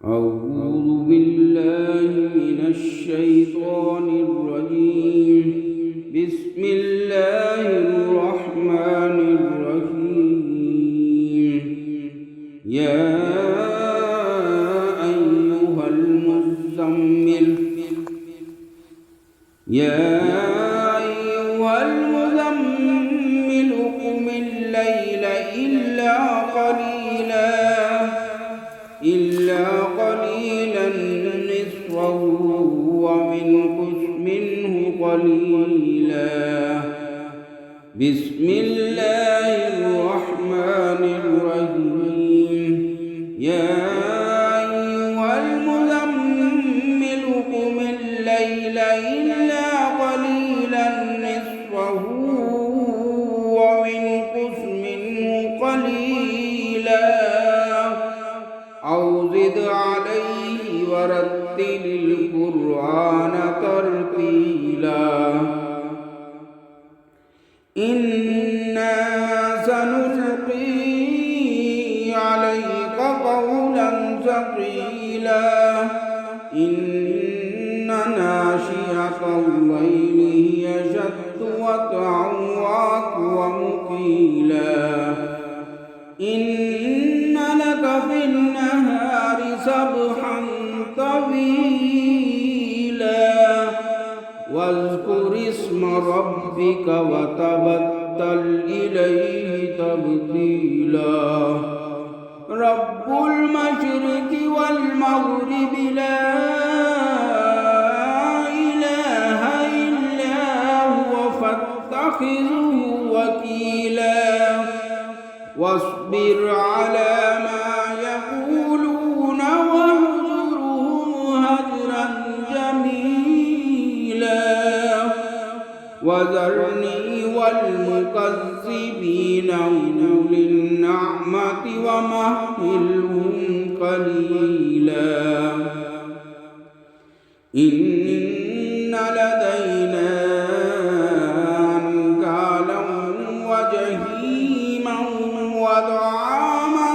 أعوذ بالله من الشيطان الرجيم. بسم الله الرحمن الرحيم. يا أيها المزمل قم الليل إلا قليلا نصفه وانقص منه قليلا. بسم الله الرحمن الرحيم. يا أيها المزمل قم الليل إلا قليلا نصفه وانقص منه قليلا أو زد عليه ورتل القرآن ترتيلا. إنا سنلقي عليك قولا ثقيلا. إن ناشئة الليل هي أشد وطئا وأقوم قيلا. إن لك في النهار سبحا طويلا. واذكر اسم ربك وتبتل إليه تبتيلا. رب المشرق والمغرب لا إله إلا هو فاتخذه وكيلا. واصبر على ما يقولون واهجرهم هجرا جميلا. وذرني والمكذبين أولي النعمة ومهلهم قليلا. إن لدينا أنكالا وجحيما وطعاما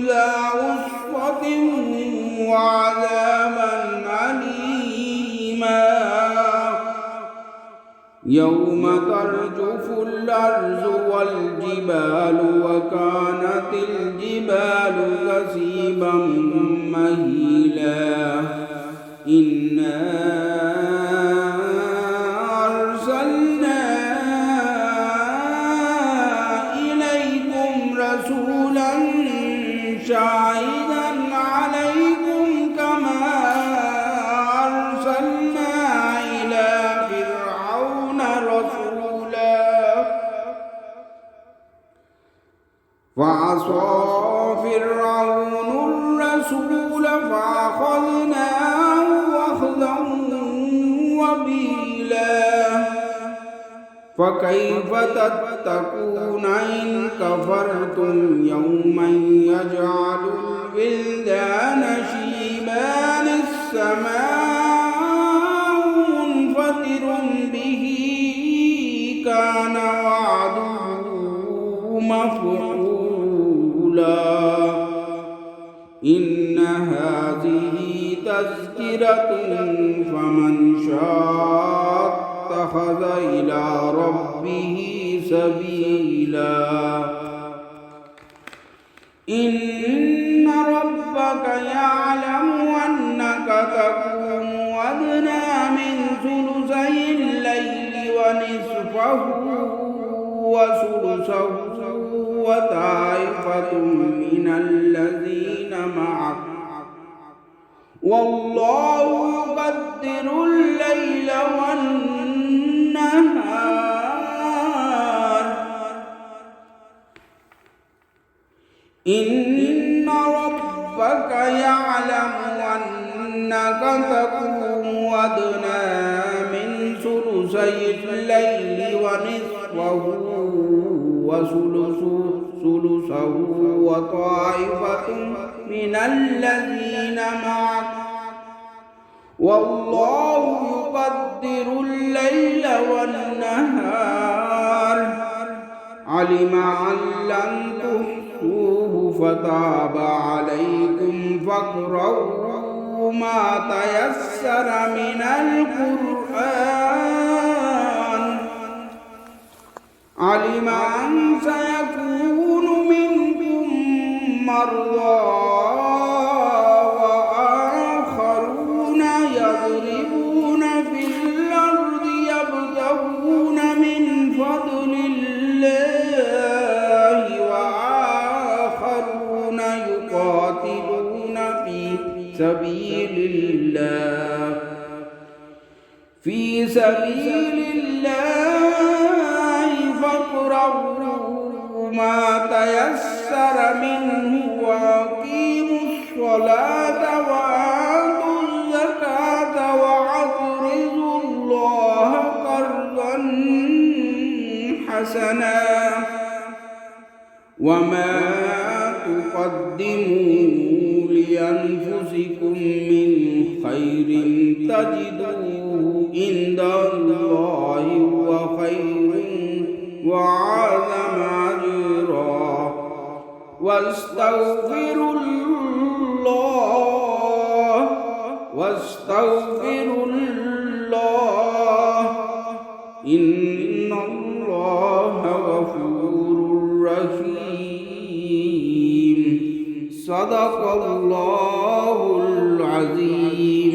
ذا غصة وعذابا أليما. يوم ترجف الأرض والجبال وكانت الجبال كثيبا مهيلا. إنا أرسلنا إليكم رسولا شاهدا عليكم كما أرسلنا إلى فرعون رسولا. فعصى فرعون الرسول فأخذناه أخذا وبيلا. فكيف تتقون إن كفرتم يوما يجعل الولدان شيبان السماء منفطر به كان وعده مفعولا. إن هذه تذكرة فمن شاء اتخذ إلى ربه سبيلا. إن ربك يعلم أنك تقوم أدنى من ثلثي الليل ونصفه وثلثه وطائفة من الذين معك والله يقدر الليل والنهار. إن ربك يعلم أنك تقوم أدنى من ثلثي الليل ونصفه وثلثه وطائفة من الذين معك والله يقدر الليل والنهار. علم أن لن تحصوه فتاب عليكم فاقرؤوا ما تيسر من القرآن. علم أن سيكون منكم مرضى وآخرون يضربون في الأرض يبتغون من فضل الله وآخرون يقاتلون في سبيل الله فاقرؤوا ما تيسر منه وأقيموا الصلاة وآتوا الزكاة وأقرضوا الله قرضا حسنا وما تقدموا لأنفسكم من خير تجدوه عند الله هو خير وأعظم أجرا واستغفروا الله إن الله غفور رحيم. صدق الله العظيم.